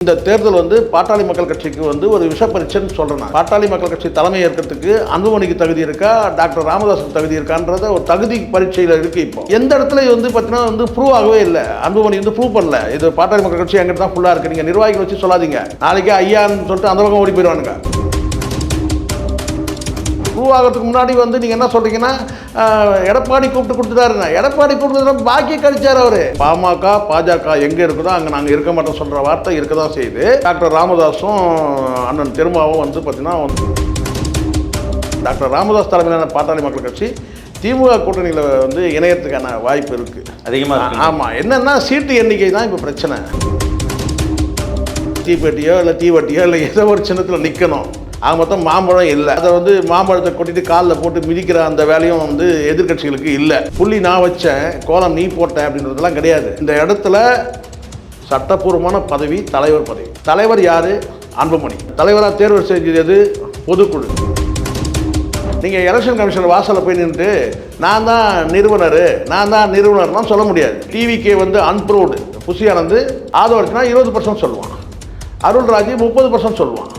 இந்த தேர்தல் வந்து பாட்டாளி மக்கள் கட்சிக்கு வந்து ஒரு விஷ பரீட்சைன்னு சொல்றேன். பாட்டாளி மக்கள் கட்சி தலைமை ஏற்கிறதுக்கு அன்புமணிக்கு தகுதி இருக்கா, டாக்டர் ராமதாஸுக்கு தகுதி இருக்கான்றத ஒரு தகுதி பரீட்சையில் இருக்கு. இப்போ எந்த இடத்துல வந்து பார்த்தீங்கன்னா வந்து ப்ரூவ் ஆகவே இல்லை. அன்புமணி வந்து ப்ரூவ் பண்ணல. இது பாட்டாளி மக்கள் கட்சி எங்கிட்ட தான் ஃபுல்லாக இருக்கு. நீங்கள் நிர்வாகிகள் வச்சு சொல்லாதீங்க. நாளைக்கு ஐயான்னு சொல்லிட்டு அந்த பக்கம் ஓடி போயிடுவானுங்க. ப்ரூவ் ஆகிறதுக்கு முன்னாடி வந்து நீங்கள் என்ன சொல்கிறீங்கன்னா எடப்பாடி கூப்பிட்டு கொடுத்துட்டாருங்க. எடப்பாடி கூப்பிட்டு பாக்கி கழிச்சார் அவர். பாமக பாஜக எங்கே இருக்குதோ அங்கே நாங்கள் இருக்க மாட்டோம் சொல்கிற வார்த்தை இருக்க தான் செய்யுது. டாக்டர் ராமதாஸும் அண்ணன் திருமாவும் வந்து பார்த்தீங்கன்னா டாக்டர் ராமதாஸ் தலைமையிலான பாட்டாளி மக்கள் கட்சி திமுக கூட்டணியில் வந்து இணையத்துக்கான வாய்ப்பு இருக்குது அதிகமாக. ஆமாம், என்னென்னா சீட்டு எண்ணிக்கை தான் இப்போ பிரச்சனை. தீப்பெட்டியோ இல்லை தீவட்டியோ இல்லை ஏதோ ஒரு சின்னத்தில் நிற்கணும். ஆக மொத்தம் மாம்பழம் இல்லை. அதை வந்து மாம்பழத்தை கொட்டிட்டு காலில் போட்டு மிதிக்கிற அந்த வேலையும் வந்து எதிர்கட்சிகளுக்கு இல்லை. புள்ளி நான் வச்சேன், கோலம் நீ போட்டேன் அப்படின்றதெல்லாம் கிடையாது. இந்த இடத்துல சட்டப்பூர்வமான பதவி தலைவர் பதவி. தலைவர் யார்? அன்புமணி. தலைவராக தேர்வு செஞ்சது பொதுக்குழு. நீங்கள் எலெக்ஷன் கமிஷன் வாசலில் போய் நின்றுட்டு நான் தான் நிறுவனர்லாம் சொல்ல முடியாது. டிவிக்கே வந்து அன்ப்ரூவ்டு புஷியானந்து ஆதரவுனா 20% சொல்லுவான், அருள்ராஜ் 30% சொல்லுவான்.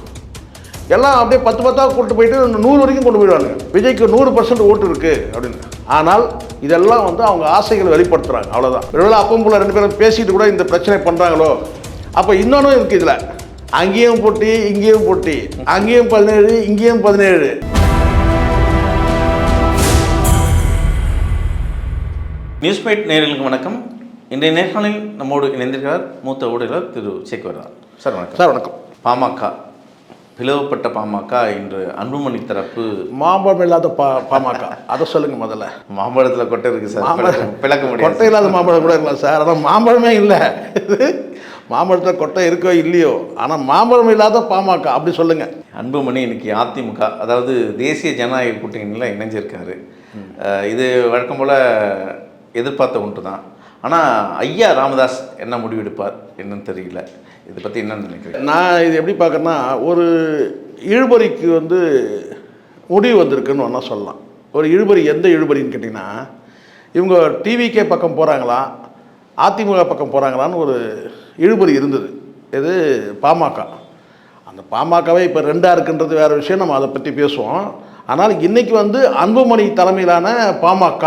எல்லாம் அப்படியே 10 கூட்டு போயிட்டு 100 வரைக்கும் கொண்டு போயிடுவாங்க. விஜய்க்கு 100% ஓட்டு இருக்குது அப்படின்னு. ஆனால் இதெல்லாம் வந்து அவங்க ஆசைகளை வெளிப்படுத்துகிறாங்க, அவ்வளோதான். ஒருவேளை அப்பம் போல 2 பேரும் பேசிட்டு கூட இந்த பிரச்சனை பண்ணுறாங்களோ. அப்போ இன்னொன்றும் இருக்குது இதில். அங்கேயும் போட்டி இங்கேயும் போட்டி, அங்கேயும் 17 இங்கேயும் 17. நியூஸ்மேட் நேயர்களுக்கு வணக்கம். இன்றைய நேர்காணலில் நம்மோடு இணைந்திருக்கிறார் மூத்த ஊடகர் திரு சேகர். சார் வணக்கம். சார் வணக்கம். பாமக பிளவுபட்ட பாமக இன்று அன்புமணி தரப்பு மாம்பழம் இல்லாத பாமக அதை சொல்லுங்கள் முதல்ல. மாம்பழத்தில் கொட்டை இருக்குது சார், பிளக்க முடியும். கொட்டை இல்லாத மாம்பழம் கூட இருக்கலாம் சார், ஆனால் மாம்பழமே இல்லை. மாம்பழத்தில் கொட்டை இருக்கோ இல்லையோ, ஆனால் மாம்பழம் இல்லாத பாமக அப்படி சொல்லுங்கள். அன்புமணி இன்னைக்கு அதிமுக, அதாவது தேசிய ஜனநாயக கூட்டணியில் இணைஞ்சிருக்காரு. இது வழக்கம் போல் எதிர்பார்த்த ஒன்று தான். ஆனால் ஐயா ராமதாஸ் என்ன முடிவெடுப்பார் என்னன்னு தெரியல. இதை பற்றி என்னன்னு நினைக்கிறேன். நான் இது எப்படி பார்க்குறேன்னா, ஒரு இழுபறிக்கு வந்து முடிவு வந்திருக்குன்னு ஒன்றா சொல்லலாம். ஒரு இழுபறி, எந்த இழுபறின்னு கேட்டிங்கன்னா, இவங்க டிவிகே பக்கம் போகிறாங்களா அதிமுக பக்கம் போகிறாங்களான்னு ஒரு இழுபறி இருந்தது. இது பாமக. அந்த பாமகவே இப்போ 2ஆக இருக்குன்றது வேறு விஷயம், நம்ம அதை பற்றி பேசுவோம். ஆனால் இன்றைக்கி வந்து அன்புமணி தலைமையிலான பாமக,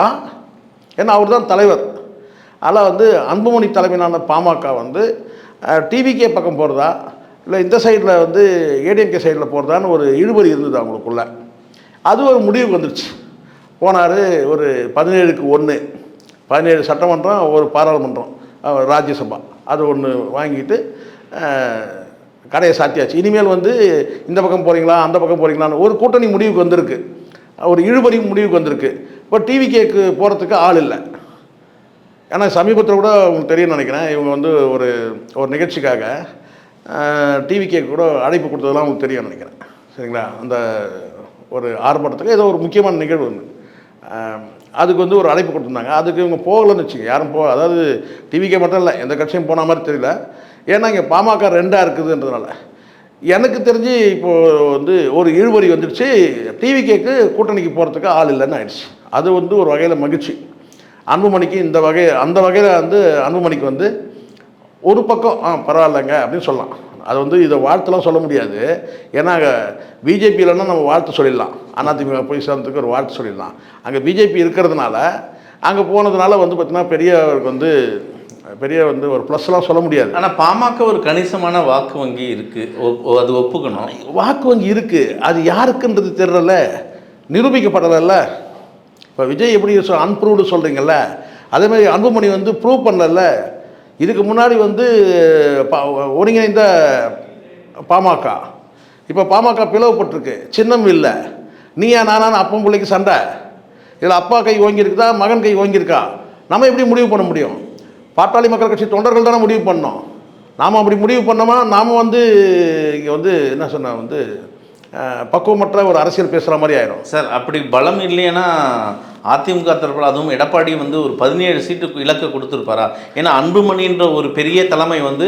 ஏன்னா அவர் தான் தலைவர். அதனால் வந்து அன்புமணி தலைமையிலான பாமக வந்து டிவிகே பக்கம் போகிறதா இல்லை இந்த சைடில் வந்து ஏடிஎம்கே சைடில் போகிறதான்னு ஒரு இழுபறி இருந்தது அவங்களுக்குள்ள. அது ஒரு முடிவுக்கு வந்துடுச்சு. போனார் ஒரு 17க்கு 1, 17 சட்டமன்றம், ஒரு பாராளுமன்றம், ராஜ்யசபா, அது ஒன்று வாங்கிட்டு கடையை சாத்தியாச்சு. இனிமேல் வந்து இந்த பக்கம் போகிறீங்களா அந்த பக்கம் போகிறீங்களான்னு ஒரு கூட்டணி முடிவுக்கு வந்திருக்கு, ஒரு இழுபறி முடிவுக்கு வந்திருக்கு. இப்போ டிவிகேக்கு போகிறதுக்கு ஆள் இல்லை. ஏன்னா சமீபத்தில் கூட உங்களுக்கு தெரியும்னு நினைக்கிறேன், இவங்க வந்து ஒரு நிகழ்ச்சிக்காக டிவிகே கூட அழைப்பு கொடுத்ததெல்லாம் உங்களுக்கு தெரியும்னு நினைக்கிறேன். சரிங்களா? அந்த ஒரு ஆர்ப்பாட்டத்துக்கு ஏதோ ஒரு முக்கியமான நிகழ்வு ஒன்று, அதுக்கு வந்து ஒரு அழைப்பு கொடுத்துருந்தாங்க. அதுக்கு இவங்க போகலன்னு வச்சுங்க, யாரும் அதாவது டிவிகே மட்டும் இல்லை, எந்த கட்சியும் போன மாதிரி தெரியல. ஏன்னா இங்கே பாமக 2ஆக இருக்குதுன்றதுனால. எனக்கு தெரிஞ்சு இப்போது வந்து ஒரு இழுபறி வந்துடுச்சு. டிவிகேக்கு கூட்டணிக்கு போகிறதுக்கு ஆள் இல்லைன்னு ஆயிடுச்சு. அது வந்து ஒரு வகையில் மகிழ்ச்சி. அன்புமணிக்கு அந்த வகையில் வந்து அன்புமணிக்கு வந்து ஒரு பக்கம் பரவாயில்லைங்க அப்படின்னு சொல்லலாம். அது வந்து இதை வாழ்த்துலாம் சொல்ல முடியாது. ஏன்னா பிஜேபியிலன்னா நம்ம வாழ்த்து சொல்லிடலாம், அதிமுக போய் சேர்ந்ததுக்கு ஒரு வாழ்த்து சொல்லிடலாம். அங்கே பிஜேபி இருக்கிறதுனால, அங்கே போனதுனால வந்து பார்த்திங்கன்னா பெரிய வந்து ஒரு ப்ளஸ்லாம் சொல்ல முடியாது. ஆனால் பாமக ஒரு கணிசமான வாக்கு வங்கி இருக்குது, அது ஒப்புக்கணும். வாக்கு வங்கி இருக்குது, அது யாருக்குன்றது தெரியல, நிரூபிக்கப்படலைல்ல. இப்போ விஜய் எப்படி அன்ப்ரூவ்டு சொல்கிறீங்கல்ல, அதேமாதிரி அன்புமணி வந்து ப்ரூவ் பண்ணல. இதுக்கு முன்னாடி வந்து ஒருங்கிணைந்த பாமக, இப்போ பாமக பிளவுபட்டிருக்கு, சின்னம் இல்லை. நீயா நானான்னு அப்பன் பிள்ளைக்கு சண்டை. இதில் அப்பா கை ஓங்கியிருக்குதா மகன் கை ஓங்கியிருக்கா, நம்ம எப்படி முடிவு பண்ண முடியும்? பாட்டாளி மக்கள் கட்சி தொண்டர்கள் தானே முடிவு பண்ணோம். நாம் அப்படி முடிவு பண்ணோமா, நாம் வந்து இங்கே வந்து என்ன சொன்ன வந்து பக்குவமற்ற ஒரு அரசியல் பேசுகிற மாதிரி ஆயிடும் சார். அப்படி பலம் இல்லைன்னா அதிமுக தரப்பில், அதுவும் எடப்பாடி வந்து ஒரு 17 சீட்டுக்கு இலக்கு கொடுத்துருப்பாரா? ஏன்னா அன்புமணின்ற ஒரு பெரிய தலைமை வந்து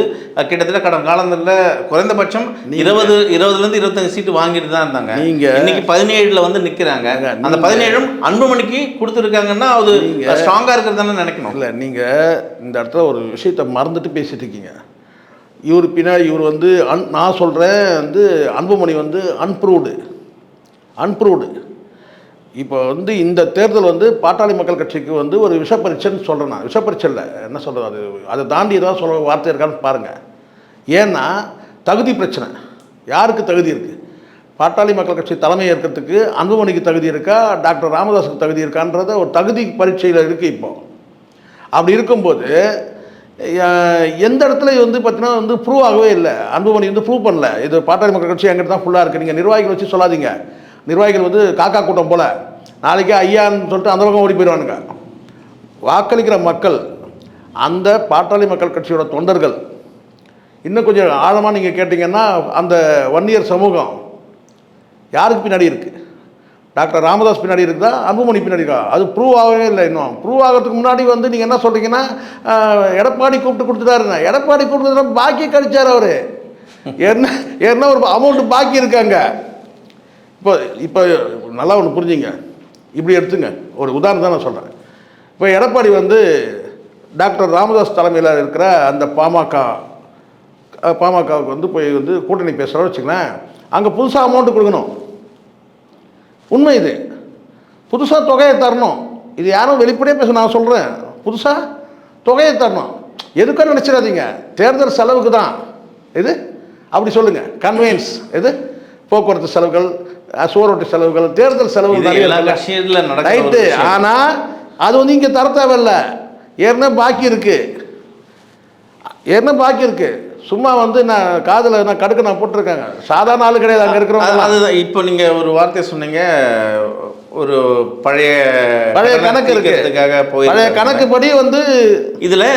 கிட்டத்தட்ட கடந்த காலத்தில் குறைந்தபட்சம் 20-25 சீட்டு வாங்கிட்டு தான் இருந்தாங்க. நீங்கள் இன்னைக்கு 17 வந்து நிற்கிறாங்க. அந்த 17 அன்புமணிக்கு கொடுத்துருக்காங்கன்னா அது ஸ்ட்ராங்காக இருக்கிறது தானே நினைக்கணும். இல்லை, நீங்கள் இந்த இடத்துல ஒரு விஷயத்தை மறந்துட்டு பேசிட்டு இருக்கீங்க. இவர் பின்னாடி இவர் வந்து நான் சொல்கிறேன் வந்து அன்புமணி வந்து அன்ப்ரூவ்டு. இப்போ வந்து இந்த தேர்தல் வந்து பாட்டாளி மக்கள் கட்சிக்கு வந்து ஒரு விஷப்பரீட்சைன்னு சொல்கிறேன் நான். விஷப்பரீட்சை இல்லை, என்ன சொல்கிறது, அதை தாண்டி ஏதாவது சொல்ல வார்த்தை இருக்கான்னு பாருங்கள். ஏன்னா தகுதி பிரச்சனை. யாருக்கு தகுதி இருக்குது? பாட்டாளி மக்கள் கட்சி தலைமை ஏற்கிறதுக்கு அன்புமணிக்கு தகுதி இருக்கா, டாக்டர் ராமதாஸுக்கு தகுதி இருக்கான்றத ஒரு தகுதி பரீட்சையில் இருக்குது. இப்போ அப்படி இருக்கும்போது எந்த இடத்துல வந்து பார்த்தீங்கன்னா வந்து ப்ரூவ் ஆகவே இல்லை. அன்புமணி வந்து ப்ரூவ் பண்ணல. இது பாட்டாளி மக்கள் கட்சி எங்கிட்ட தான் ஃபுல்லாக இருக்குது. நீங்கள் நிர்வாகிகள் வச்சு சொல்லாதீங்க. நிர்வாகிகள் வந்து காக்கா கூட்டம் போல் நாளைக்கே ஐயான்னு சொல்லிட்டு அந்த பக்கம் ஓடி போயிடுவானுங்க. வாக்களிக்கிற மக்கள், அந்த பாட்டாளி மக்கள் கட்சியோட தொண்டர்கள், இன்னும் கொஞ்சம் ஆழமாக நீங்கள் கேட்டிங்கன்னா அந்த வன்னியர் சமூகம் யாருக்கு பின்னாடி இருக்குது? டாக்டர் ராமதாஸ் பின்னாடி இருக்குதா, அன்புமணி பின்னாடி இருக்கா? அது ப்ரூவ் ஆகவே இல்லை. இன்னும் ப்ரூவ் ஆகிறதுக்கு முன்னாடி வந்து நீங்கள் என்ன சொல்கிறீங்கன்னா எடப்பாடி கூப்பிட்டு கொடுத்துட்டாருங்க. எடப்பாடி கூப்பிட்டு பாக்கி கழிச்சார் அவர். என்ன ஒரு அமௌண்ட்டு பாக்கி இருக்காங்க. இப்போ நல்லா ஒன்று புரிஞ்சுங்க. இப்படி எடுத்துங்க, ஒரு உதாரணம் தான் நான் சொல்கிறேன். இப்போ எடப்பாடி வந்து டாக்டர் ராமதாஸ் தலைமையில் இருக்கிற அந்த பாமகவுக்கு வந்து போய் வந்து கூட்டணி பேசுகிறோம் வச்சுங்களேன். அங்கே புதுசாக அமௌண்ட்டு கொடுக்கணும். உண்மை இது. புதுசாக தொகையை தரணும். இது யாரும் வெளிப்படையாக பேச, நான் சொல்கிறேன். புதுசாக தொகையை தரணும். எதுக்கும் நினச்சிடாதீங்க, தேர்தல் செலவுக்கு தான் இது. அப்படி சொல்லுங்கள். கன்வென்ஸ் இது போக்குவரத்து செலவுகள், சோரோட்டு செலவுகள், தேர்தல் செலவு ரைட்டு. ஆனால் அது வந்து இங்கே தர தேவையில்லை. ஏற்கனவே பாக்கி இருக்குது. சும்மா வந்து நான் காதில் நான் கடுக்க நான் போட்டிருக்காங்க. சாதாரண ஆளு கிடையாது அங்கே இருக்கிறவங்க. அதுதான் இப்போ நீங்கள் ஒரு வார்த்தை சொன்னீங்க, ஒரு பழைய கணக்கு இருக்கிறதுக்காக பழைய கணக்குப்படி வந்து இதில்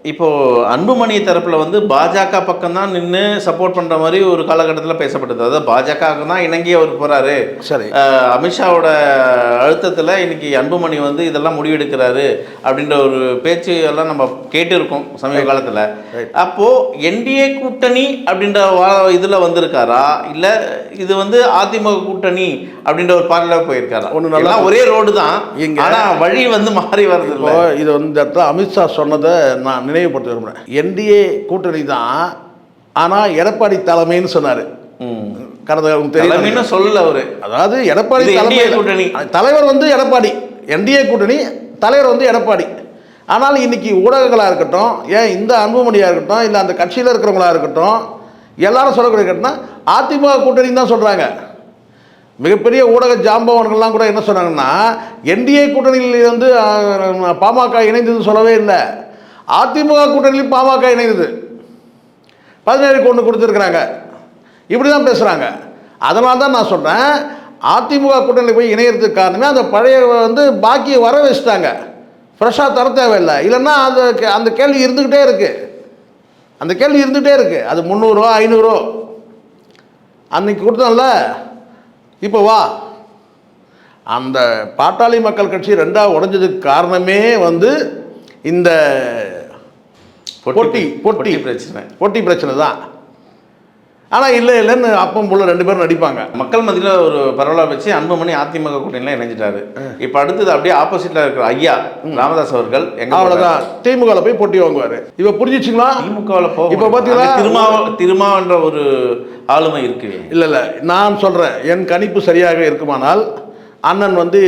இப்போது அன்புமணி தரப்பில் வந்து பாஜக பக்கம் தான் நின்று சப்போர்ட் பண்ணுற மாதிரி ஒரு காலகட்டத்தில் பேசப்பட்டது. அதாவது பாஜகவுக்கு தான் இணங்கி அவர் போகிறாரு. சரி, அமித்ஷாவோட அழுத்தத்தில் இன்னைக்கு அன்புமணி வந்து இதெல்லாம் முடிவெடுக்கிறாரு அப்படின்ற ஒரு பேச்சு எல்லாம் நம்ம கேட்டிருக்கோம் சமீப காலத்தில். அப்போது என்டிஏ கூட்டணி அப்படின்ற இதில் வந்திருக்காரா, இல்லை இது வந்து அதிமுக கூட்டணி அப்படின்ற ஒரு பார்வையில் போயிருக்காரா? ஒன்று நல்லா ஒரே ரோடு தான், ஆனால் வழி வந்து மாறி வருது. இது வந்து அமித்ஷா சொன்னதை நான் நினைவுபடுத்த விரும்புகிறேன். என்டிஏ கூட்டணி தான், ஆனால் எடப்பாடி தலைமைன்னு சொன்னார். கடந்த சொல்லல அவரு. அதாவது எடப்பாடி தலைமை கூட்டணி தலைவர் வந்து எடப்பாடி, என்டிஏ கூட்டணி தலைவர் வந்து எடப்பாடி. ஆனால் இன்னைக்கு ஊடகங்களாக இருக்கட்டும், ஏன் இந்த அன்புமணியாக இருக்கட்டும், இல்லை அந்த கட்சியில் இருக்கிறவங்களா இருக்கட்டும், எல்லாரும் சொல்லக்கூடிய கேட்டோம்னா அதிமுக கூட்டணி தான் சொல்கிறாங்க. மிகப்பெரிய ஊடக ஜாம்பவன்கள்லாம் கூட என்ன சொன்னாங்கன்னா, என்டிஏ கூட்டணியில் வந்து பாமக இணைந்ததுன்னு சொல்லவே இல்லை. அதிமுக கூட்டணியில் பாமக இணைந்தது. 17 கொண்டு கொடுத்துருக்குறாங்க. இப்படி தான் பேசுகிறாங்க. அதனால தான் நான் சொன்னேன், அதிமுக கூட்டணியில் போய் இணையறதுக்கு காரணமே அந்த பழைய வந்து பாக்கியை வர வச்சுட்டாங்க. ஃப்ரெஷ்ஷாக தர தேவையில்லை. இல்லைன்னா அந்த கேள்வி இருந்துக்கிட்டே இருக்குது. அது 300 500 அன்னைக்கு கொடுத்தோம்ல. இப்போ வா, அந்த பாட்டாளி மக்கள் கட்சி ரெண்டாக உடைஞ்சதுக்கு காரணமே வந்து இந்த போட்டி பிரச்சனை தான். ஆனால் இல்லைன்னு அப்பம் போல 2 பேரும் நடிப்பாங்க. மக்கள் மத்தியில் ஒரு பரவலாக வச்சு அன்புமணி அதிமுக கூட்டணியில் இணைஞ்சிட்டாரு. இப்போ அடுத்தது அப்படியே ஆப்போசிட்டில் இருக்கிற ஐயா ராமதாஸ் அவர்கள் அவ்வளோதான் திமுகவில் போய் போட்டி வாங்குவார். இப்போ புரிஞ்சிச்சுங்களா? திமுகவில் போக இப்போ பார்த்தீங்கன்னா திருமாவன்ற ஒரு ஆளுமை இருக்கு. இல்லை, நான் சொல்கிறேன், என் கணிப்பு சரியாக இருக்குமானால் அண்ணன் வந்து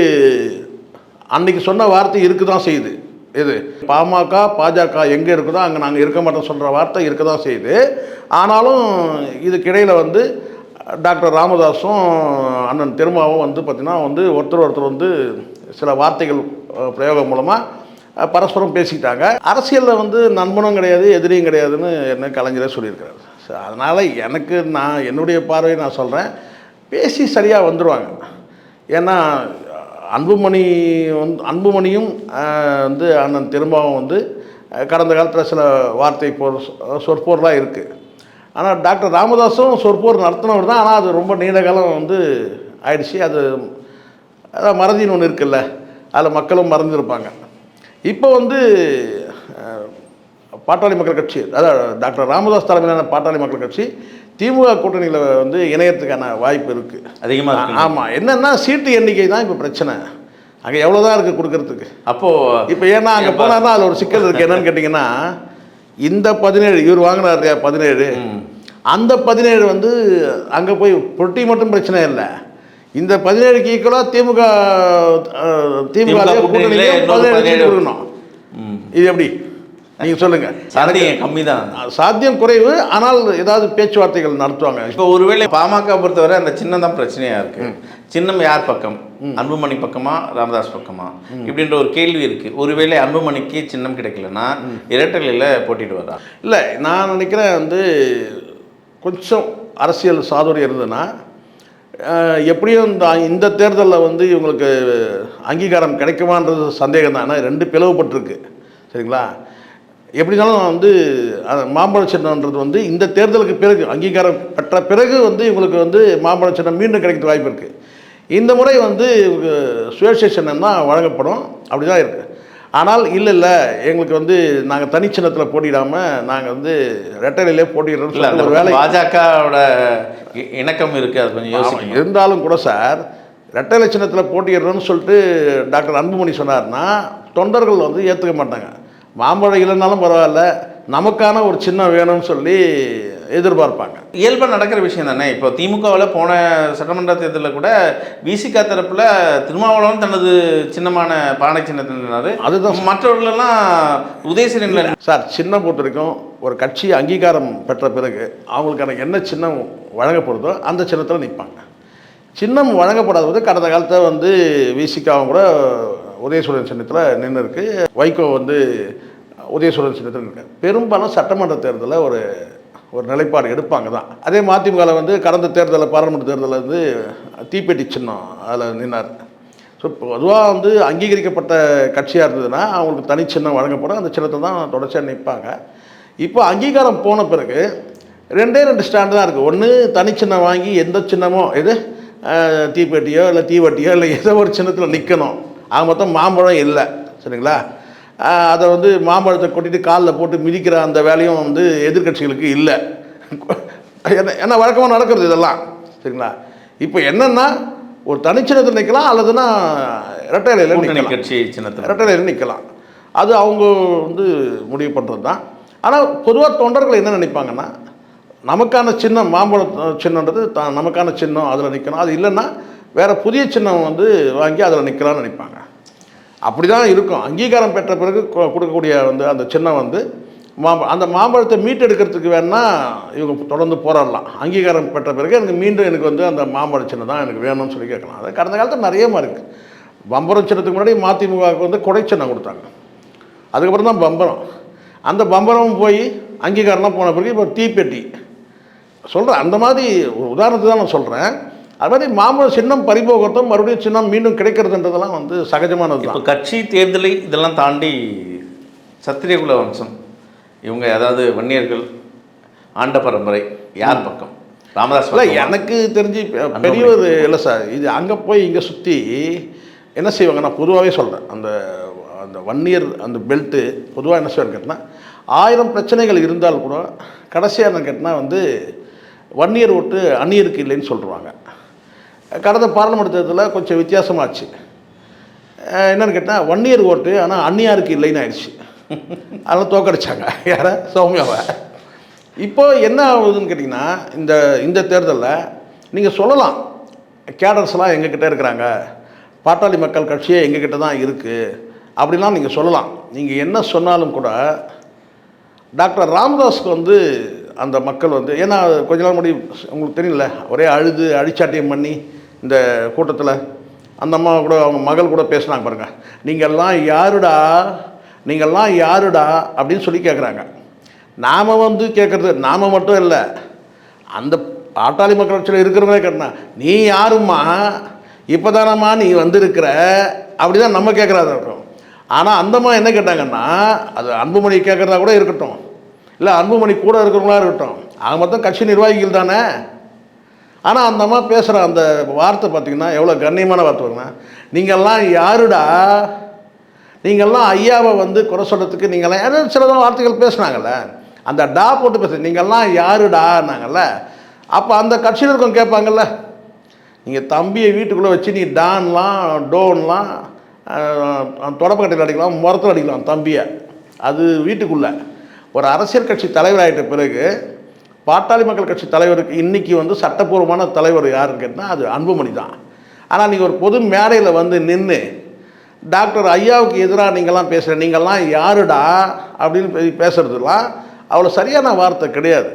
அன்னைக்கு சொன்ன வார்த்தை இருக்கு தான் செய்யுது. இது பாஜக எங்கே இருக்குதோ அங்கே நாங்கள் இருக்க மாட்டோம் சொல்கிற வார்த்தை இருக்க தான் செய்யுது. ஆனாலும் இதுக்கிடையில் வந்து டாக்டர் ராமதாஸும் அண்ணன் திருமாவும் வந்து பார்த்திங்கன்னா வந்து ஒருத்தர் வந்து சில வார்த்தைகள் பிரயோகம் மூலமாக பரஸ்பரம் பேசிக்கிட்டாங்க. அரசியலில் வந்து நண்பனும் கிடையாது, எதிரியும் கிடையாதுன்னு என்ன கலைஞரே சொல்லியிருக்கிறாரு. அதனால் எனக்கு என்னுடைய பார்வையை நான் சொல்கிறேன், பேசி சரியாக வந்துடுவாங்க. ஏன்னா அன்புமணியும் வந்து அண்ணன் திரும்பவும் வந்து கடந்த காலத்தில் சில வார்த்தை சொற்போர்லாம் இருக்குது. ஆனால் டாக்டர் ராமதாஸும் சொற்போர் நடத்தினவர் தான். ஆனால் அது ரொம்ப நீண்ட காலம் வந்து ஆயிடுச்சு. அதான் மறதின்னு ஒன்று இருக்குல்ல, அதில் மக்களும் மறந்துருப்பாங்க. இப்போ வந்து பாட்டாளி மக்கள் கட்சி, அதாவது டாக்டர் ராமதாஸ் தலைமையிலான பாட்டாளி மக்கள் கட்சி திமுக கூட்டணியில் வந்து இணையத்துக்கான வாய்ப்பு இருக்குது அதிகமாக. ஆமாம், என்னென்னா சீட்டு எண்ணிக்கை தான் இப்போ பிரச்சனை. அங்கே எவ்வளோ தான் இருக்குது கொடுக்கறதுக்கு. அப்போது இப்போ ஏன்னா அங்கே போனால் தான் அதில் ஒரு சிக்கல் இருக்குது. என்னன்னு கேட்டிங்கன்னா, இந்த 17 இவர் வாங்கினார் இல்லையா 17, அந்த 17 வந்து அங்கே போய் பொட்டி மட்டும் பிரச்சனை இல்லை, இந்த 17க்கு ஈக்குவலாக திமுக கூட்டணியிலே 17 கொடுக்கணும். இது எப்படி நீங்கள் சொல்லுங்கள்? சாத்தியம் கம்மி தான், சாத்தியம் குறைவு. ஆனால் ஏதாவது பேச்சுவார்த்தைகள் நடத்துவாங்க. இப்போ ஒருவேளை பாமக பொறுத்தவரை அந்த சின்னம் தான் பிரச்சனையாக இருக்குது. சின்னம் யார் பக்கம், அன்புமணி பக்கமா ராமதாஸ் பக்கமா இப்படின்ற ஒரு கேள்வி இருக்குது. ஒருவேளை அன்புமணிக்கு சின்னம் கிடைக்கலன்னா இரட்டையில் போட்டிட்டு இல்லை, நான் நினைக்கிறேன் வந்து கொஞ்சம் அரசியல் சாதுரியம் இருந்ததுன்னா எப்படியும் இந்த தேர்தலில் வந்து இவங்களுக்கு அங்கீகாரம் கிடைக்குமான்றது சந்தேகம் தான். ஆனால் 2 பிளவுபட்டிருக்கு, சரிங்களா? எப்படினாலும் வந்து மாம்பழ சின்னம்ன்றது வந்து இந்த தேர்தலுக்கு பிறகு அங்கீகாரம் பெற்ற பிறகு வந்து இவங்களுக்கு வந்து மாம்பழ சின்னம் மீண்டும் கிடைக்கிறது வாய்ப்பு இருக்குது. இந்த முறை வந்து சுயேட்சை சின்னம் தான் வழங்கப்படும், அப்படி தான் இருக்குது. ஆனால் இல்லை எங்களுக்கு வந்து நாங்கள் தனி சின்னத்தில் போட்டிடாமல் நாங்கள் வந்து ரெட்டையிலே போட்டிடுறோம். ஒரு வேலை பாஜகவோட இணக்கம் இருக்குது, அது கொஞ்சம் யோசிக்கணும். இருந்தாலும் கூட சார், ரெட்டையிலை சின்னத்தில் போட்டிடுறோன்னு சொல்லிட்டு டாக்டர் அன்புமணி சொன்னார்னா தொண்டர்கள் வந்து ஏற்றுக்க மாட்டாங்க. மாம்பழம் இல்லைனாலும் பரவாயில்ல, நமக்கான ஒரு சின்னம் வேணும்னு சொல்லி எதிர்பார்ப்பாங்க. இயல்பாக நடக்கிற விஷயம் தானே. இப்போ திமுகவில் போன சட்டமன்ற தேர்தலில் கூட விசிகா தரப்பில் திருமாவளவன் தனது சின்னமான பானை சின்னத்தினாரு, அதுதான் மற்றவர்களெல்லாம் உதயசீரன் சார். சின்னம் பொறுத்த வரைக்கும் ஒரு கட்சி அங்கீகாரம் பெற்ற பிறகு அவங்களுக்கான என்ன சின்னம் வழங்கப்படுதோ அந்த சின்னத்தில் நிற்பாங்க. சின்னம் வழங்கப்படாதது கடந்த காலத்தை வந்து விசிகாவும் கூட உதயசூரன் சின்னத்தில் நின்று இருக்கு, வைகோ வந்து உதயசூரன் சின்னத்தில் இருக்கு. பெரும்பாலும் சட்டமன்ற தேர்தலில் ஒரு நிலைப்பாடு எடுப்பாங்க தான். அதே மதிமுகவில் வந்து கடந்த தேர்தலில் பாராளுமன்ற தேர்தலில் வந்து தீப்பெட்டி சின்னம் அதில் நின்னார். ஸோ பொதுவாக வந்து அங்கீகரிக்கப்பட்ட கட்சியாக இருந்ததுன்னா அவங்களுக்கு தனி சின்னம் வழங்கப்படும், அந்த சின்னத்தை தான் தொடர்ச்சியாக நிற்பாங்க. இப்போ அங்கீகாரம் போன பிறகு 2 ஸ்டாண்டு தான் இருக்குது. ஒன்று தனி சின்னம் வாங்கி எந்த சின்னமோ இது தீப்பெட்டியோ இல்லை தீவட்டியோ இல்லை ஏதோ ஒரு சின்னத்தில் நிற்கணும். ஆக மொத்தம் மாம்பழம் இல்லை, சரிங்களா? அதை வந்து மாம்பழத்தை கொட்டிட்டு காலில் போட்டு மிதிக்கிற அந்த வேலையும் வந்து எதிர்கட்சிகளுக்கு இல்லை. ஏன்னா வழக்கமாக நடக்கிறது இதெல்லாம், சரிங்களா? இப்போ என்னென்னா ஒரு தனிச்சின்னத்தில் நிற்கலாம், அல்லதுன்னா ரெட்டையிலையில் நிற்கலாம், கட்சி சின்னத்தில் ரெட்டையிலையில் நிற்கலாம். அது அவங்க வந்து முடிவு பண்ணுறது தான். ஆனால் பொதுவாக தொண்டர்கள் என்ன நினைப்பாங்கன்னா, நமக்கான சின்னம் மாம்பழ சின்னன்றது நமக்கான சின்னம், அதில் நிற்கணும். அது இல்லைன்னா வேறு புதிய சின்னம் வந்து வாங்கி அதில் நிற்கலாம்னு நினைப்பாங்க. அப்படி தான் இருக்கும். அங்கீகாரம் பெற்ற பிறகு கொடுக்கக்கூடிய வந்து அந்த சின்னம் வந்து அந்த மாம்பழத்தை மீட்டெடுக்கிறதுக்கு வேணால் இவங்க தொடர்ந்து போராடலாம். அங்கீகாரம் பெற்ற பிறகு எனக்கு வந்து அந்த மாம்பழ சின்னம் தான் எனக்கு வேணும்னு சொல்லி கேட்கலாம். அது கடந்த காலத்தில் நிறையமாக இருக்குது. பம்பரம் சின்னத்துக்கு முன்னாடி மதிமுகவுக்கு வந்து கொடை சின்னம் கொடுத்தாங்க, அதுக்கப்புறம் தான் பம்பரம். அந்த பம்பரம் போய் அங்கீகாரம்லாம் போன பிறகு இப்போ தீப்பெட்டி சொல்கிறேன். அந்த மாதிரி ஒரு உதாரணத்துக்கு தான் நான் சொல்கிறேன். அது மாதிரி மாம்பழ சின்னம் பறிபோகிறதும் மறுபடியும் சின்னம் மீண்டும் கிடைக்கிறதுன்றதெல்லாம் வந்து சகஜமானது தான். இப்போ கட்சி தேர்தலை இதெல்லாம் தாண்டி சத்திரியகுல வம்சம் இவங்க, அதாவது வன்னியர்கள் ஆண்ட பரம்பரை யார் பக்கம்? ராமதாஸ் இல்லை, எனக்கு தெரிஞ்சு பெரியவர் இல்லை சார். இது அங்கே போய் இங்கே சுற்றி என்ன செய்வாங்க, நான் பொதுவாகவே சொல்கிறேன். அந்த அந்த வன்னியர் அந்த பெல்ட்டு பொதுவாக என்ன செய்வான்னு கேட்டால் 1000 பிரச்சனைகள் இருந்தால் கூட கடைசியாக என்ன கேட்டால் வந்து வன்னியர் ஓட்டு அந்நியருக்கு இல்லைன்னு சொல்லிடுவாங்க. கடந்த பாராளுமன்ற தேர்தலில் கொஞ்சம் வித்தியாசமாச்சு. என்னென்னு கேட்டால் வன்னியர் ஓட்டு ஆனால் அந்நியாருக்கு இல்லைன்னு ஆயிடுச்சு. அதனால் தோக்கடிச்சாங்க யாரை, சௌமியாவை. இப்போ என்ன ஆகுதுன்னு கேட்டிங்கன்னா, இந்த தேர்தலில் நீங்கள் சொல்லலாம் கேடர்ஸ்லாம் எங்ககிட்ட இருக்கிறாங்க, பாட்டாளி மக்கள் கட்சியே எங்ககிட்ட தான் இருக்குது அப்படிலாம் நீங்கள் சொல்லலாம். நீங்கள் என்ன சொன்னாலும் கூட டாக்டர் ராமதாஸ்க்கு வந்து அந்த மக்கள் வந்து, ஏன்னா கொஞ்ச நாள் முன்னாடி உங்களுக்கு தெரியல, ஒரே அழிச்சாட்டியம் பண்ணி இந்த கூட்டத்தில் அந்த அம்மா கூட அவங்க மகள் கூட பேசுனாங்க பாருங்கள். நீங்கள்லாம் யாருடா அப்படின்னு சொல்லி கேட்குறாங்க. நாம் வந்து கேட்குறது நாம் மட்டும் இல்லை, அந்த பாட்டாளி மக்கள் கட்சியில் இருக்கிறவங்களே கேட்டா நீ யாரும்மா, இப்போ தானம்மா நீ வந்திருக்கிற, அப்படி தான் நம்ம கேட்குறதா இருக்கும். ஆனால் அந்தம்மா என்ன கேட்டாங்கன்னா, அது அன்புமணி கேட்குறதா கூட இருக்கட்டும், இல்லை அன்புமணி கூட இருக்கிறவங்களா இருக்கட்டும், ஆக மொத்தம் கட்சி நிர்வாகிகள் தானே. ஆனால் அந்த அம்மா பேசுகிற அந்த வார்த்தை பார்த்திங்கன்னா எவ்வளோ கண்ணியமான வார்த்தை வருங்க. நீங்கள்லாம் யாருடா, நீங்கள்லாம் ஐயாவை வந்து குறை சொல்கிறதுக்கு நீங்கள்லாம் யாரும் சில வார்த்தைகள் பேசுனாங்கல்ல, அந்த டா போட்டு பேச நீங்கள்லாம் யாருடான்னாங்கல்ல. அப்போ அந்த கட்சியில் இருக்கவங்க கேட்பாங்கல்ல, நீங்கள் தம்பியை வீட்டுக்குள்ளே வச்சு நீ டான்லாம் டோன்லாம் தொடப்பக்கட்டையில் அடிக்கலாம், முரத்தில் அடிக்கலாம் தம்பியை, அது வீட்டுக்குள்ளே. ஒரு அரசியல் கட்சி தலைவராகிட்ட பிறகு பாட்டாளி மக்கள் கட்சி தலைவருக்கு இன்றைக்கி வந்து சட்டப்பூர்வமான தலைவர் யாருன்னு கேட்டால் அது அன்புமணி தான். ஆனால் நீங்கள் ஒரு பொது மேடையில் வந்து நின்று டாக்டர் ஐயாவுக்கு எதிராக நீங்கள்லாம் பேசுகிற நீங்கள்லாம் யாருடா அப்படின்னு பேசுகிறதுலாம் அவ்வளோ சரியான வார்த்தை கிடையாது.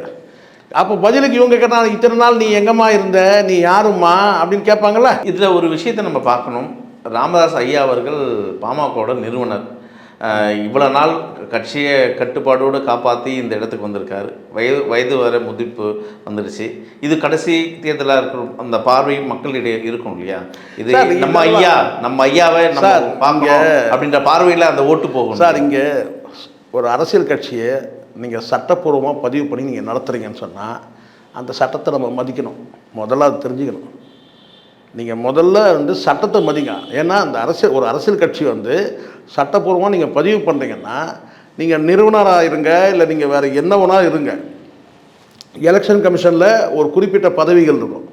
அப்போ பதிலுக்கு இவங்க கேட்டால் இத்தனை நாள் நீ எங்கம்மா இருந்த, நீ யாரும்மா அப்படின்னு கேட்பாங்கள்ல. இதில் ஒரு விஷயத்தை நம்ம பார்க்கணும். ராமதாஸ் ஐயா அவர்கள் பாமகவோட நிறுவனர். இவ்வளோ நாள் கட்சியை கட்டுப்பாடோடு காப்பாற்றி இந்த இடத்துக்கு வந்திருக்காரு. வயது வர முதிர்ப்பு வந்துடுச்சு. இது கடைசி தேர்தலாக இருக்கிற அந்த பார்வை மக்களிடையே இருக்கும் இல்லையா? இது நம்ம ஐயாவை நம்ம பார்க்கணும் அப்படின்ற பார்வையில் அந்த ஓட்டு போகும் சார். இங்கே ஒரு அரசியல் கட்சியை நீங்கள் சட்டப்பூர்வமாக பதிவு பண்ணி நீங்கள் நடத்துகிறீங்கன்னு சொன்னால் அந்த சட்டத்தை நம்ம மதிக்கணும். முதல்ல அது தெரிஞ்சுக்கணும். நீங்கள் முதல்ல வந்து சட்டத்தை மதிங்க. ஏன்னா அந்த ஒரு அரசியல் கட்சி வந்து சட்டப்பூர்வமாக நீங்கள் பதிவு பண்ணுறீங்கன்னா நீங்கள் நிறுவனராக இருங்க, இல்லை நீங்கள் வேறு என்ன வேணால் இருங்க. எலெக்ஷன் கமிஷனில் ஒரு குறிப்பிட்ட பதவிகள் இருக்கும்.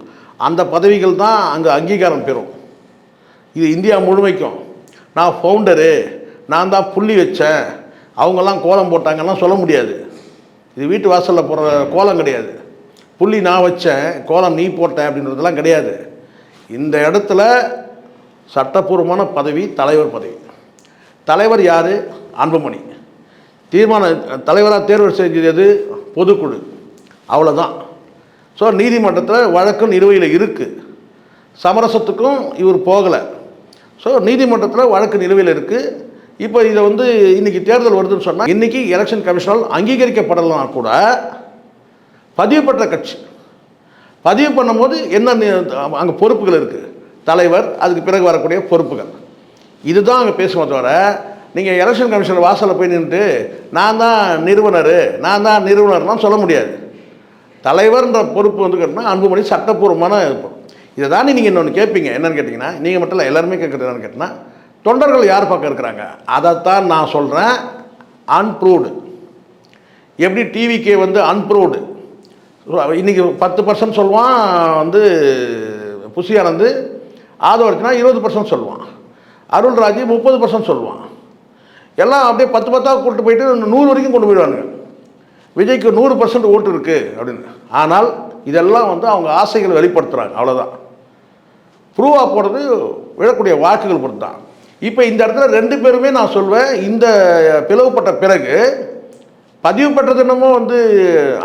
அந்த பதவிகள் தான் அங்கே அங்கீகாரம் பெறும். இது இந்தியா முழுமைக்கும். நான் ஃபவுண்டரு, நான் தான் புள்ளி வச்சேன், அவங்கெல்லாம் கோலம் போட்டாங்கலாம் சொல்ல முடியாது. இது வீட்டு வாசலில் போடுற கோலம் கிடையாது. புள்ளி நான் வச்சேன், கோலம் நீ போட்டேன் அப்படின்றதெல்லாம் கிடையாது. இந்த இடத்துல சட்டப்பூர்வமான பதவி தலைவர் பதவி. தலைவர் யார்? அன்புமணி. தலைவராக தேர்வு செஞ்சது பொதுக்குழு, அவ்வளோதான். ஸோ நீதிமன்றத்தில் வழக்கு நிலுவையில் இருக்குது. சமரசத்துக்கும் இவர் போகலை. ஸோ நீதிமன்றத்தில் வழக்கு நிலுவையில் இருக்குது. இப்போ இதை வந்து இன்றைக்கி தேர்தல் வருதுன்னு சொன்னால் இன்றைக்கி எலெக்ஷன் கமிஷனால் அங்கீகரிக்கப்படலாம் கூட பதிவு பெற்ற கட்சி பதிவு பண்ணும்போது என்ன அங்கே பொறுப்புகள் இருக்குது, தலைவர், அதுக்கு பிறகு வரக்கூடிய பொறுப்புகள், இதுதான் அங்கே பேசுவோம். தவிர நீங்கள் எலெக்ஷன் கமிஷன் வாசலில் போய் நின்றுட்டு நான் தான் நிறுவனர்லாம் சொல்ல முடியாது. தலைவர்ன்ற பொறுப்பு வந்து கேட்டிங்கன்னா அன்புமணி சட்டப்பூர்வமான இருப்போம். இதை தானே நீங்கள் இன்னொன்று கேட்பீங்க. என்னென்னு கேட்டிங்கன்னா, நீங்கள் மட்டும் இல்லை, எல்லாருமே கேட்குறது என்னென்னு கேட்டிங்கன்னா, தொண்டர்கள் யார் பக்கம் இருக்கிறாங்க அதைத்தான் நான் சொல்கிறேன். அன்ப்ரூவ்டு. எப்படி டிவிக்கே வந்து அன்ப்ரூவ்டு இன்றைக்கி 10% சொல்லுவான் வந்து புஷியானந்து, ஆதவர்ச்சினா 20% சொல்லுவான், அருள்ராஜ் 30% சொல்லுவான். எல்லாம் அப்படியே 10 கூட்டு போயிட்டு 100 வரைக்கும் கொண்டு போயிடுவானுங்க. விஜய்க்கு 100% ஓட்டு இருக்குது அப்படின்னு. ஆனால் இதெல்லாம் வந்து அவங்க ஆசைகளை வெளிப்படுத்துகிறாங்க, அவ்வளோதான். ப்ரூவாக போடுறது விழக்கூடிய வாக்குகள் பொறுத்து தான். இப்போ இந்த இடத்துல 2 பேருமே நான் சொல்வேன், இந்த பிளவுபட்ட பிறகு பதிவு பெற்றது என்னமோ வந்து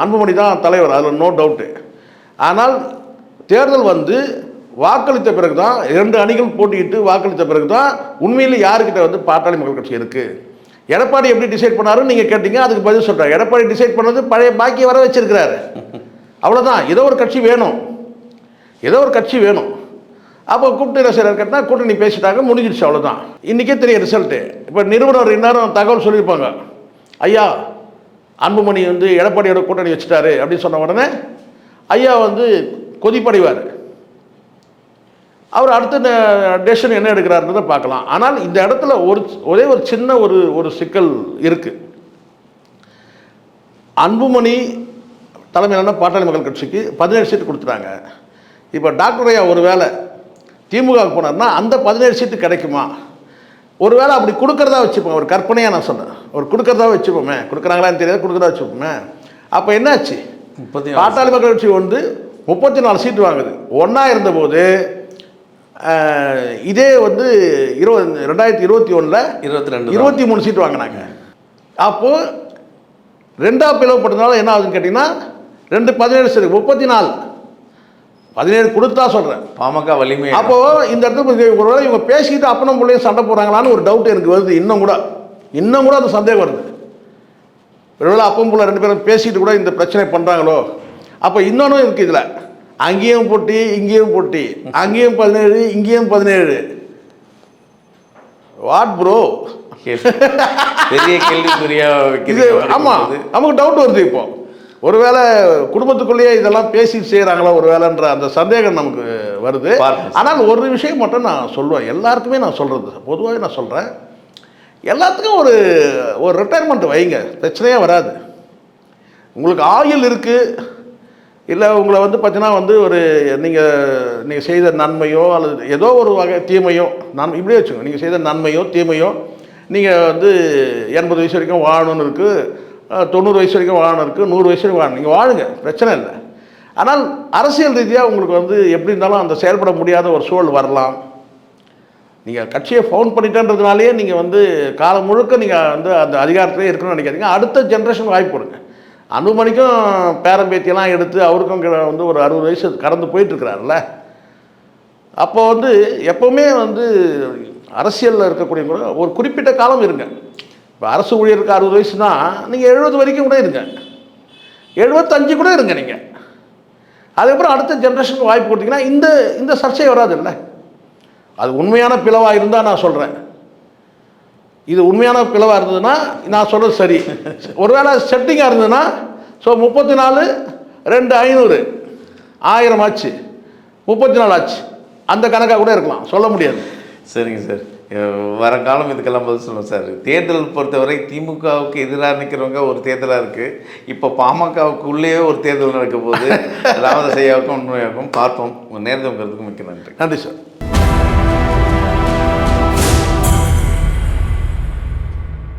அன்புமணி தான் தலைவர், அதில் நோ டவுட்டு. ஆனால் தேர்தல் வந்து வாக்களித்த பிறகு தான் 2 அணிகள் போட்டியிட்டு வாக்களித்த பிறகு தான் உண்மையில் யாருக்கிட்ட வந்து பாட்டாளி மக்கள் கட்சி இருக்குது. எடப்பாடி எப்படி டிசைட் பண்ணாருன்னு நீங்கள் கேட்டீங்க, அதுக்கு பதில் சொல்கிறார். எடப்பாடி டிசைட் பண்ணது பழைய பாக்கியை வர வச்சிருக்கிறாரு, அவ்வளோதான். ஏதோ ஒரு கட்சி வேணும். அப்போ கூப்பிட்டு என்ன செய்யறாரு கேட்டால் கூட்டணி பேசிட்டாங்க, முடிஞ்சிடுச்சு, அவ்வளோதான். இன்றைக்கே தெரியும் ரிசல்ட்டு. இப்போ நிறுவனர் இந்நேரம் தகவல் சொல்லியிருப்பாங்க, ஐயா அன்புமணி வந்து எடப்பாடியோட கூட்டணி வச்சுட்டாரு அப்படின்னு சொன்ன உடனே ஐயா வந்து கொதிப்படைவார். அவர் அடுத்த டெசிஷன் என்ன எடுக்கிறாருன்றதை பார்க்கலாம். ஆனால் இந்த இடத்துல ஒரே ஒரு சின்ன ஒரு சிக்கல் இருக்குது. அன்புமணி தலைமையிலான பாட்டாளி மக்கள் கட்சிக்கு 17 சீட்டு கொடுத்துட்டாங்க. இப்போ டாக்டர் ஐயா ஒரு வேளை திமுகவுக்கு போனார்னா அந்த 17 சீட்டு கிடைக்குமா? ஒரு வேளை அப்படி கொடுக்குறதா வச்சுப்போம், ஒரு கற்பனையாக நான் சொன்னேன், ஒரு கொடுக்குறதா வச்சுப்போமே, கொடுக்குறாங்களான்னு தெரியாது, கொடுக்குறதா வச்சுப்போமே. அப்போ என்னாச்சு, பாட்டாளி மக்கள் கட்சி வந்து 34 சீட்டு வாங்குது. ஒன்றா இருந்தபோது இதே வந்து 2021 23 சீட்டு வாங்கினாங்க. அப்போது 2ஆக பிளவுப்பட்டதுனால என்ன ஆகுதுன்னு கேட்டிங்கன்னா 2 17 சரி 34 17 கொடுத்தா சொல்கிறேன் பாமக வலிமை. அப்போது இந்த இடத்துல ஒருவேளை இவங்க பேசிக்கிட்டு அப்பனும் பிள்ளையும் சண்டை போடுறாங்களான்னு ஒரு டவுட் எனக்கு வருது. இன்னும் கூட அந்த சந்தேகம் வருது. ஒருவேளை அப்பம் பிள்ளை 2 பேரும் பேசிக்கிட்டு கூட இந்த பிரச்சனை பண்ணுறாங்களோ. அப்போ இன்னொன்றும் இருக்குது இதில், அங்கேயும் போட்டி இங்கேயும் போட்டி, அங்கேயும் 17 இங்கேயும் 17. வாட் ப்ரோ, பெரிய கேள்விக்குரிய. ஆமாம், நமக்கு டவுட் வருது. இப்போ ஒருவேளை குடும்பத்துக்குள்ளேயே இதெல்லாம் பேசி செய்கிறாங்களா ஒரு வேலைன்ற அந்த சந்தேகம் நமக்கு வருது. ஆனால் ஒரு விஷயம் மட்டும் நான் சொல்லுவேன், எல்லாருக்குமே நான் சொல்கிறது, பொதுவாகவே நான் சொல்கிறேன், எல்லாத்துக்கும் ஒரு ரிட்டையர்மெண்ட் வைங்க, பிரச்சனையே வராது. உங்களுக்கு ஆயுள் இருக்குது, இல்லை உங்களை வந்து பார்த்தீங்கன்னா வந்து நீங்கள் செய்த நன்மையோ அல்லது ஏதோ ஒரு வகை தீமையோ, இப்படியே வச்சுக்கோங்க, நீங்கள் செய்த நன்மையோ தீமையோ நீங்கள் வந்து 80 வயசு வரைக்கும் வாழணும்னு இருக்குது, 90 வயசு வரைக்கும் வாழணும் இருக்குது, 100 வயசு வரைக்கும் வாழணும். நீங்கள் வாழுங்க, பிரச்சனை இல்லை. ஆனால் அரசியல் ரீதியாக உங்களுக்கு வந்து எப்படி இருந்தாலும் அந்த செயல்பட முடியாத ஒரு சூழல் வரலாம். நீங்கள் கட்சியை ஃபவுண்ட் பண்ணிட்டேன்றதுனாலே நீங்கள் வந்து காலம் முழுக்க நீங்கள் வந்து அந்த அதிகாரத்திலே இருக்கணும்னு நினைக்காதீங்க. அடுத்த ஜென்ரேஷன் வாய்ப்பு கொடுங்க. அன்புமணிக்கும் பேரம்பேத்தியெல்லாம் எடுத்து அவருக்கும் வந்து ஒரு 60 வயசு கடந்து போயிட்டுருக்கிறாருல்ல. அப்போ வந்து எப்போவுமே வந்து அரசியலில் இருக்கக்கூடிய ஒரு குறிப்பிட்ட காலம் இருங்க. இப்போ அரசு ஊழியருக்கு 60 வயசுனா நீங்கள் 70 வரைக்கும் கூட இருங்க, 75 கூட இருங்க நீங்கள். அதுக்கப்புறம் அடுத்த ஜென்ரேஷனுக்கு வாய்ப்பு கொடுத்தீங்கன்னா இந்த சர்ச்சை வராது இல்லை. அது உண்மையான பிளவாக இருந்தால் நான் சொல்கிறேன், இது உண்மையான பிளவாக இருந்ததுன்னா நான் சொல்கிறது சரி. ஒருவேளை செட்டிங்காக இருந்ததுன்னா 34 2 500 1000 ஆச்சு, 34 ஆச்சு, அந்த கணக்காக கூட இருக்கலாம், சொல்ல முடியாது. சரிங்க சார், வர காலம் இதுக்கெல்லாம் பதில் சொல்லுவோம் சார். தேர்தல் பொறுத்தவரை திமுகவுக்கு எதிராக நிற்கிறவங்க ஒரு தேர்தலாக இருக்குது, இப்போ பாமகவுக்கு உள்ளேயே ஒரு தேர்தல் நடக்க போகுது. ராமதாஸ் ஐயாவுக்கும் உண்மையாகவும் பார்ப்போம். உங்கள் நேரத்தை மிக்க நன்றி. நன்றி சார்.